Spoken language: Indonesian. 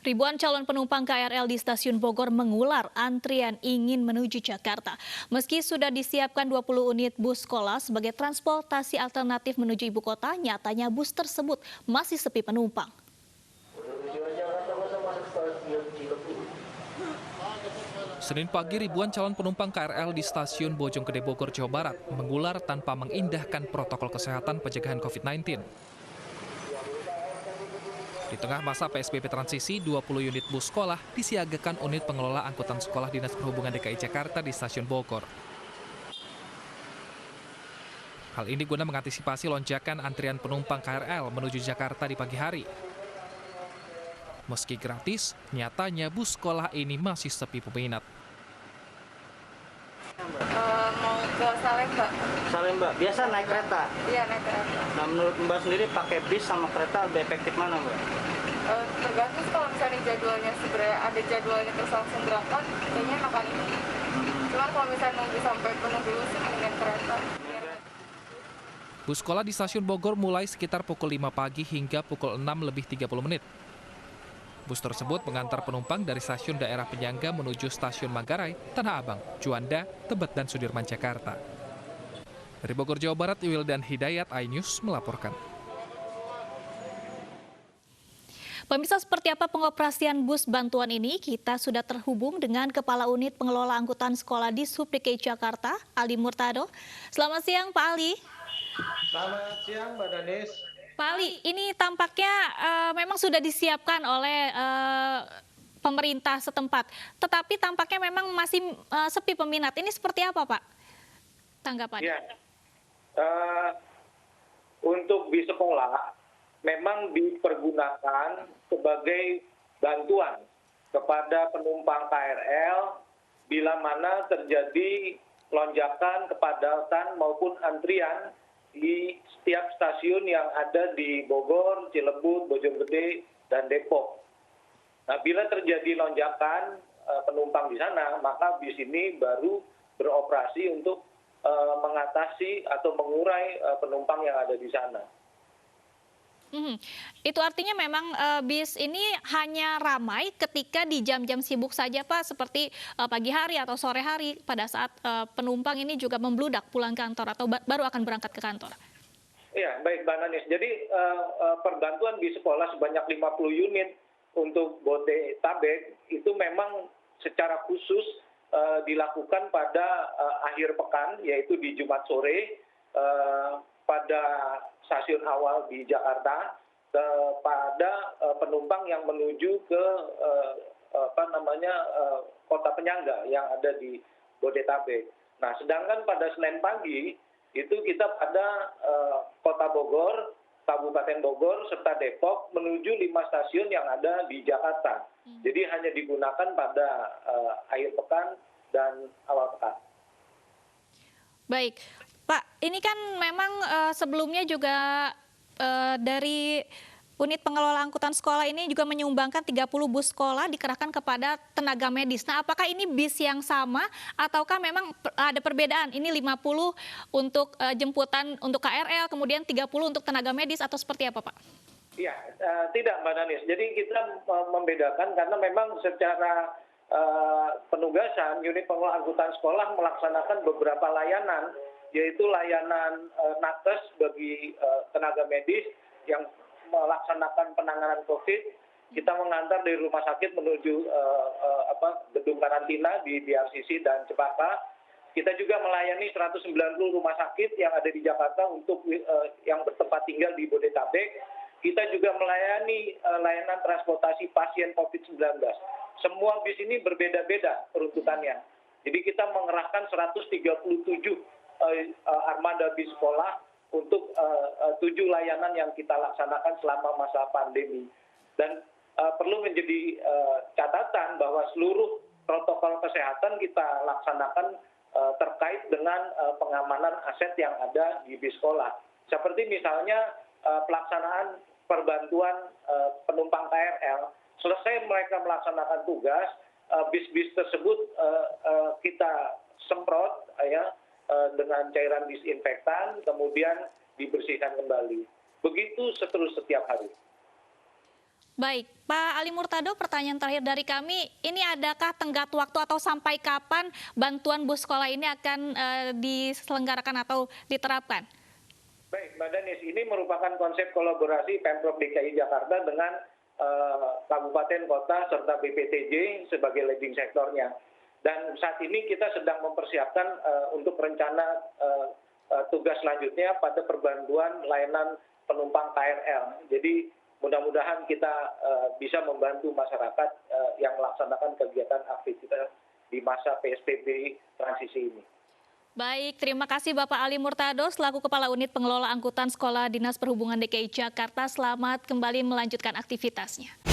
Ribuan calon penumpang KRL di stasiun Bogor mengular antrian ingin menuju Jakarta. Meski sudah disiapkan 20 unit bus sekolah sebagai transportasi alternatif menuju ibu kota, nyatanya bus tersebut masih sepi penumpang. Senin pagi, ribuan calon penumpang KRL di stasiun Bojonggede Bogor, Jawa Barat mengular tanpa mengindahkan protokol kesehatan pencegahan COVID-19. Di tengah masa PSBB transisi, 20 unit bus sekolah disiagakan unit pengelola angkutan sekolah Dinas Perhubungan DKI Jakarta di stasiun Bogor. Hal ini guna mengantisipasi lonjakan antrian penumpang KRL menuju Jakarta di pagi hari. Meski gratis, nyatanya bus sekolah ini masih sepi peminat. Mau ke Salemba. Salemba, biasa naik kereta? Iya, naik kereta. Nah, menurut Mbak sendiri pakai bis sama kereta lebih efektif mana, Mbak? Tergantung kalau misalnya jadwalnya sebenarnya ada jadwalnya terus langsung berangkat, kayaknya makan ini. Cuman kalau misalnya nunggu sampai penuh dulu sih mendingan kereta. Bus sekolah di stasiun Bogor mulai sekitar pukul 5 pagi hingga pukul 6 lebih 30 menit. Bus tersebut mengantar penumpang dari stasiun daerah penyangga menuju stasiun Manggarai, Tanah Abang, Juanda, Tebet, dan Sudirman, Jakarta. Dari Bogor, Jawa Barat, Wildan Hidayat, iNews melaporkan. Pemirsa, seperti apa pengoperasian bus bantuan ini? Kita sudah terhubung dengan Kepala Unit Pengelola Angkutan Sekolah di Sub DKI Jakarta, Ali Murtado. Selamat siang, Pak Ali. Selamat siang, Mbak Danis. Pak Ali, ini tampaknya memang sudah disiapkan oleh pemerintah setempat, tetapi tampaknya memang masih sepi peminat. Ini seperti apa, Pak? Tanggapannya? Ya, untuk bis sekolah memang dipergunakan sebagai bantuan kepada penumpang KRL bila mana terjadi lonjakan, kepadatan maupun antrian di setiap stasiun yang ada di Bogor, Cilebut, Bojonggede, dan Depok. Nah, bila terjadi lonjakan penumpang di sana, maka bis ini baru beroperasi untuk mengatasi atau mengurai penumpang yang ada di sana. Itu artinya memang bis ini hanya ramai ketika di jam-jam sibuk saja, Pak, seperti pagi hari atau sore hari pada saat penumpang ini juga membludak pulang kantor atau baru akan berangkat ke kantor. Iya, baik Mbak Nanis. Jadi perbantuan bis sekolah sebanyak 50 unit untuk Bodetabek itu memang secara khusus dilakukan pada akhir pekan, yaitu di Jumat sore pada stasiun awal di Jakarta kepada penumpang yang menuju ke kota penyangga yang ada di Bodetabek. Nah, sedangkan pada Senin pagi itu kita pada kota Bogor, Kabupaten Bogor serta Depok menuju 5 stasiun yang ada di Jakarta. Jadi hanya digunakan pada akhir pekan dan awal pekan. Baik, Pak, ini kan memang sebelumnya juga dari unit pengelola angkutan sekolah ini juga menyumbangkan 30 bus sekolah dikerahkan kepada tenaga medis. Nah, apakah ini bis yang sama ataukah memang ada perbedaan? Ini 50 untuk jemputan untuk KRL, kemudian 30 untuk tenaga medis atau seperti apa, Pak? Iya, tidak Mbak Danis. Jadi kita membedakan karena memang secara penugasan unit pengelola angkutan sekolah melaksanakan beberapa layanan, yaitu layanan nakes bagi tenaga medis yang melaksanakan penanganan COVID. Kita mengantar dari rumah sakit menuju gedung karantina di DRCC dan Cepaka. Kita juga melayani 190 rumah sakit yang ada di Jakarta untuk yang bertempat tinggal di Bodetabek. Kita juga melayani layanan transportasi pasien COVID-19. Semua bis ini berbeda-beda peruntukannya. Jadi kita mengerahkan 137 armada bis sekolah untuk 7 layanan yang kita laksanakan selama masa pandemi. Dan perlu menjadi catatan bahwa seluruh protokol kesehatan kita laksanakan terkait dengan pengamanan aset yang ada di bis sekolah. Seperti misalnya pelaksanaan perbantuan penumpang KRL, selesai mereka melaksanakan tugas, bis-bis tersebut kita semprot dengan cairan disinfektan, kemudian dibersihkan kembali. Begitu seterus setiap hari. Baik, Pak Ali Murtado, pertanyaan terakhir dari kami, ini adakah tenggat waktu atau sampai kapan bantuan bus sekolah ini akan diselenggarakan atau diterapkan? Baik, Mbak Danis, ini merupakan konsep kolaborasi Pemprov DKI Jakarta dengan kabupaten, kota, serta BPTJ sebagai leading sektornya. Dan saat ini kita sedang mempersiapkan untuk rencana tugas selanjutnya pada perbantuan layanan penumpang KRL. Jadi mudah-mudahan kita bisa membantu masyarakat yang melaksanakan kegiatan aktivitas di masa PSBB transisi ini. Baik, terima kasih Bapak Ali Murtado selaku Kepala Unit Pengelola Angkutan Sekolah Dinas Perhubungan DKI Jakarta. Selamat kembali melanjutkan aktivitasnya.